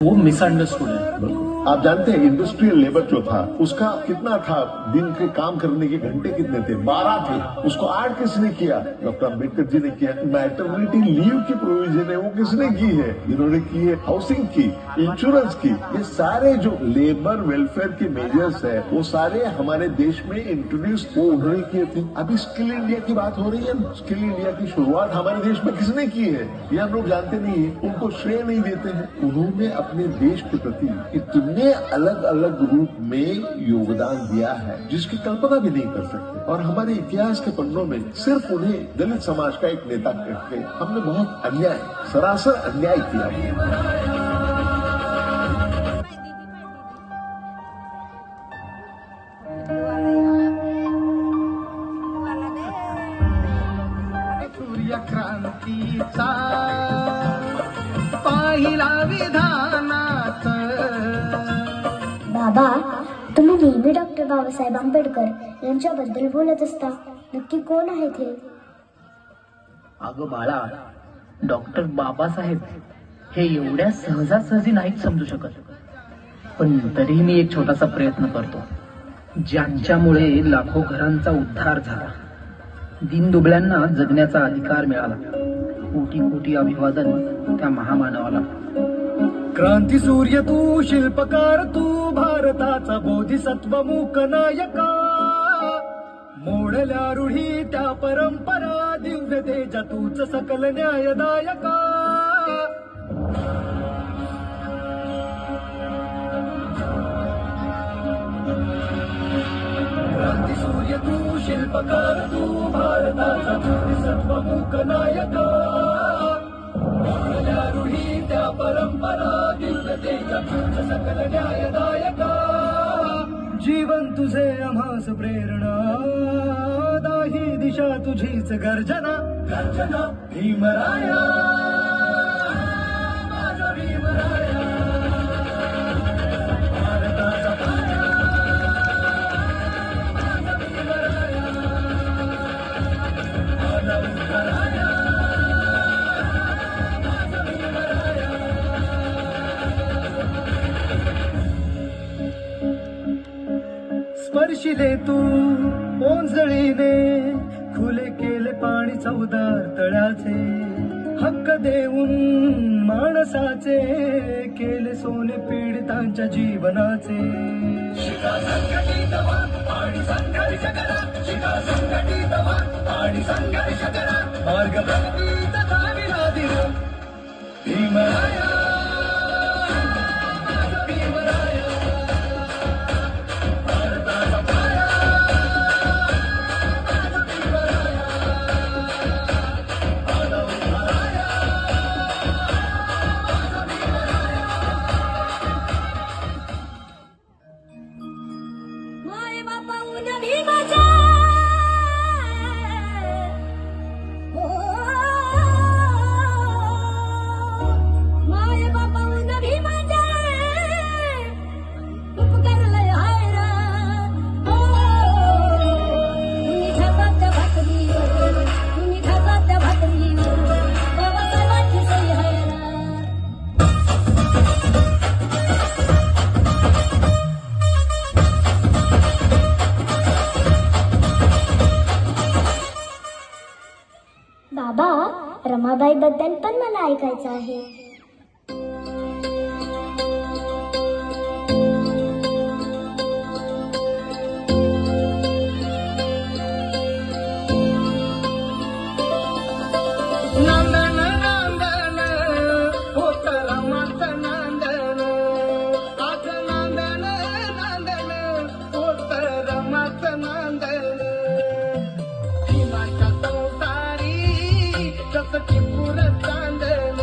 वो मिसअंडरस्टूड है। आप जानते हैं इंडस्ट्रियल लेबर जो था उसका कितना था, दिन के काम करने के घंटे कितने थे, 12 थे। उसको ऐड किसने किया? डॉक्टर अम्बेडकर जी ने किया। मैटरनिटी लीव की प्रोविजन है वो किसने की है? इन्होंने की है। हाउसिंग की, इंश्योरेंस की, ये सारे जो लेबर वेलफेयर के मेजर्स है वो सारे हमारे देश में इंट्रोड्यूस वो उन्होंने किए थे। अभी स्किल इंडिया की बात हो रही है। स्किल इंडिया की शुरुआत हमारे देश में किसने की है ये हम लोग जानते नहीं है, उनको श्रेय नहीं देते हैं। उन्होंने अपने देश के प्रति इतने अलग अलग रूप में योगदान दिया है जिसकी कल्पना भी नहीं कर सकते। और हमारे इतिहास के पन्नों में सिर्फ उन्हें दलित समाज का एक नेता कहते हमने बहुत अन्याय, सरासर अन्याय किया। क्रांतीचा पहिला विधानात. बाबा, तुम्ही नेहमी डॉक्टर बाबासाहेब आंबेडकर यांच्याबद्दल बोलत असता. नक्की कोण आहेत हे? अगं बाळा, डॉक्टर बाबासाहेब हे एवढ्या सहजासहजी नाहीत समजू शकत. पण तरीही मी एक छोटासा प्रयत्न करतो. ज्यांच्यामुळे लाखो घरांचा उद्धार झाला, दीनदुबळ्यांना जगण्याचा अधिकार मिळाला. कोटी कोटी अभिवादन त्या महामानवाला. क्रांती सूर्य तू, शिल्पकार तू, भारताचा बोधिसत्व मूक नायका. मोडल्या रूढी त्या परंपरा, दिव्य तेजा तूच सकल न्यायदायका. क्रांती सूर्य तू, शिल्पकार तू, भारताचा बोधिसत्व मूक नायका. मोडल्या रूढी त्या परंपरा, दिव्य तेजा तूच सकल न्यायदायका. जीवन तुझे आम्हास प्रेरणा, दाही दिशा तुझीच गर्जना. गर्जना भीमराया, माझा भीमराया. भारताचा पाया, माझा भीमराया. माझा भीमराया, माझा भीमराया. स्पर्शिले तू ओंजळीने, खुले केले पाणी चौदार तळ्याचे. हक्क देऊन माणसाचे, केले सोने पीडितांच्या जीवनाचे. शिका संघटित व्हा आणि संघर्ष करा. शिका संघटित व्हा आणि संघर्ष करा. मार्ग प्रगतीचा चांगला दिला भीमराया. बाबा, रमाबाई बद्दल पण मला ऐकायचं आहे. नांदन नांदन होत रमात नांदन. आज नांदन नांदन होत रमात नांदन. भीमाच्या संसारी जसं टिपूर चांदन.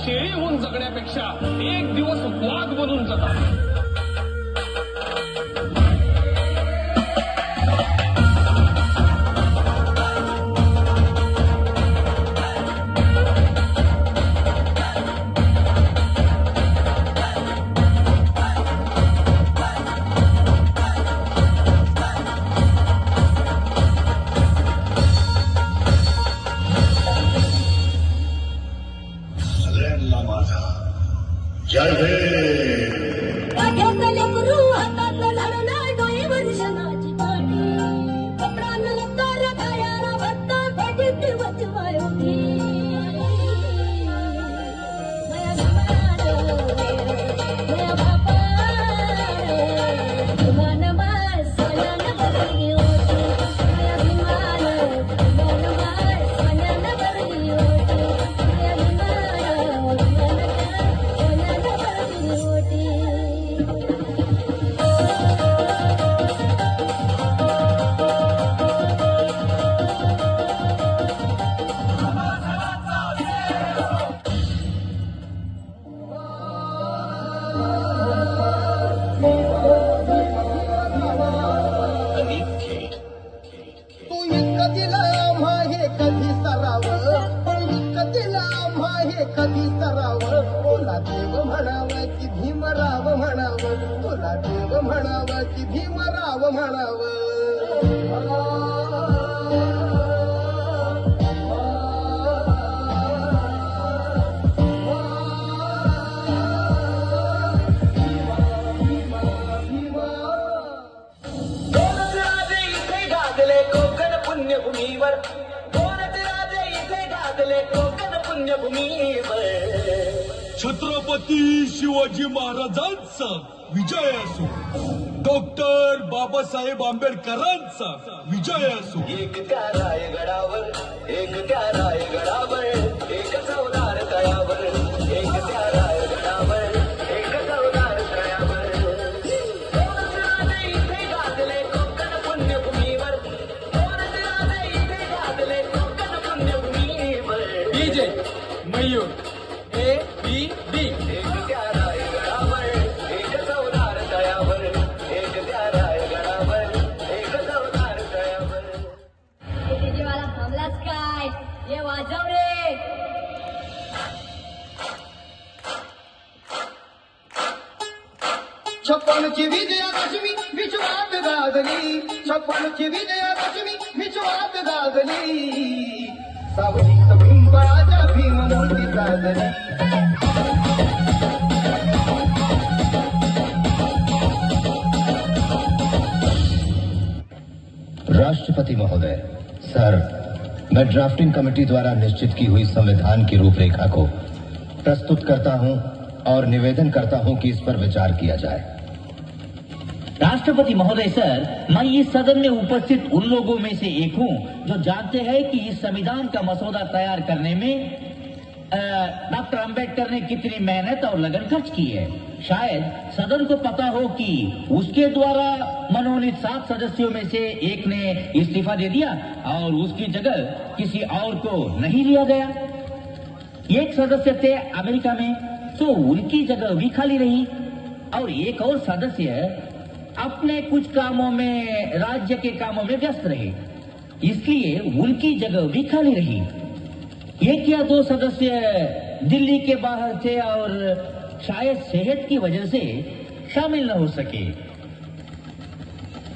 शेळी होऊन जगण्यापेक्षा एक दिवस वाघ बनून जगा. सगळ्यांना माझा जय हिंद. वाघ्यातले गुरु हातात लढला डोईवर शनाची काठी कपडानं तर गायाला भत्ता भेटीत वचवाय होती मया मया बापा मन सोन्यान भरली होती मया विमान सोन्यान भरली होती मया विमान सोन्यान भरली होती. तुम्ही कधीला आम्हा हे कधी सरावं तुम्ही कधीला आम्हा हे कधी सरावं तुला देव म्हणावं की भीमराव म्हणावं तुला देव म्हणावं की भीमराव म्हणावं. दोनच राजे इथे गाजले कोकण पुण्यभूमीवर. दोनच राजे इथे गाजले कोकण पुण्यभूमीवर. छत्रपती शिवाजी महाराजांचा विजय असो. डॉक्टर बाबासाहेब आंबेडकरांचा विजय असो. एक त्या रायगडावर एक त्या रायगडावर एक चौदार तळ्यावर एक त्या रायगडावर एक चौदार तळ्यावर. दोनच राजे इथे गाजले कोकण पुण्यभूमीवर. दोनच राजे इथे गाजले कोकण पुण्यभूमीवर. DJ Mayur A B D. एक त्या रायगडावर एक चौदार तळ्यावर एक त्या रायगडावर एक चौदार तळ्यावर. मला थांबलाच काय ये वाजव रे. छप्पनची विजयादशमी विश्वात गाजली छप्पनची विजयादशमी विश्वात गाजली सावलीत भीमबळाच्या भीममूर्ती गाजली. राष्ट्रपति महोदय, सर, मैं ड्राफ्टिंग कमेटी द्वारा निश्चित की हुई संविधान की रूपरेखा को प्रस्तुत करता हूं और निवेदन करता हूं कि इस पर विचार किया जाए. राष्ट्रपति महोदय सर, मैं इस सदन में उपस्थित उन लोगों में से एक हूं जो जानते हैं कि इस संविधान का मसौदा तैयार करने में डॉक्टर अंबेडकर ने कितनी मेहनत और लगन खर्च की है. शायद सदन को पता हो कि उसके द्वारा मनोनीत 7 सदस्यों में से एक ने इस्तीफा दे दिया और उसकी जगह किसी और को नहीं लिया गया. एक सदस्य थे अमेरिका में तो उनकी जगह भी खाली रही और एक और सदस्य अपने कुछ कामों में राज्य के कामों में व्यस्त रहे, इसलिए उनकी जगह भी खाली रही. एक या 2 सदस्य दिल्ली के बाहर थे और शायद सेहत की वजह से शामिल न हो सके.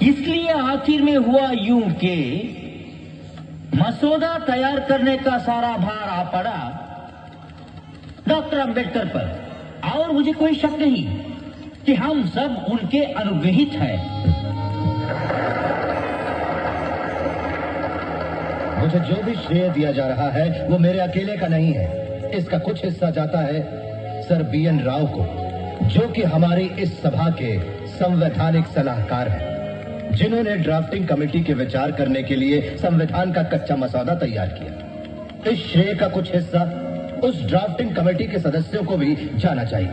इसलिए आखिर में हुआ यूं कि मसौदा तैयार करने का सारा भार आ पड़ा डॉक्टर अंबेडकर पर और मुझे कोई शक नहीं कि हम सब उनके अनुग्रहित हैं. मुझे जो भी श्रेय दिया जा रहा है वो मेरे अकेले का नहीं है. इसका कुछ हिस्सा जाता है सर BN राव को, जो कि हमारी इस सभा के संवैधानिक सलाहकार हैं, जिन्होंने ड्राफ्टिंग कमेटी के विचार करने के लिए संविधान का कच्चा मसौदा तैयार किया. इस श्रेय का कुछ हिस्सा उस ड्राफ्टिंग कमेटी के सदस्यों को भी जाना चाहिए.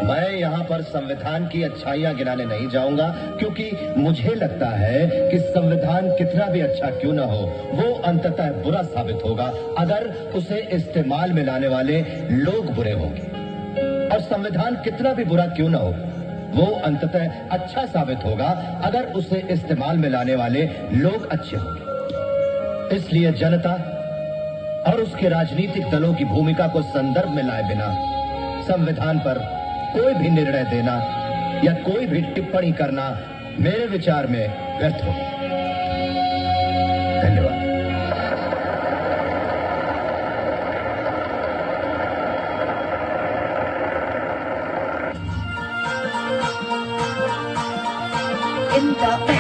मैं यहाँ पर संविधान की अच्छाइयां गिनाने नहीं जाऊंगा, क्योंकि मुझे लगता है कि संविधान कितना भी अच्छा क्यों न हो, वो अंततः बुरा साबित होगा अगर उसे इस्तेमाल में लाने वाले लोग बुरे होंगे, और संविधान कितना भी बुरा क्यों न हो, वो अंततः अच्छा साबित होगा अगर उसे इस्तेमाल में लाने वाले लोग अच्छे होंगे। इसलिए जनता और उसके राजनीतिक दलों की भूमिका को संदर्भ में लाए बिना संविधान पर कोई भी निर्णय देना या कोई भी टिप्पणी करना मेरे विचार में व्यर्थ हो। धन्यवाद। In the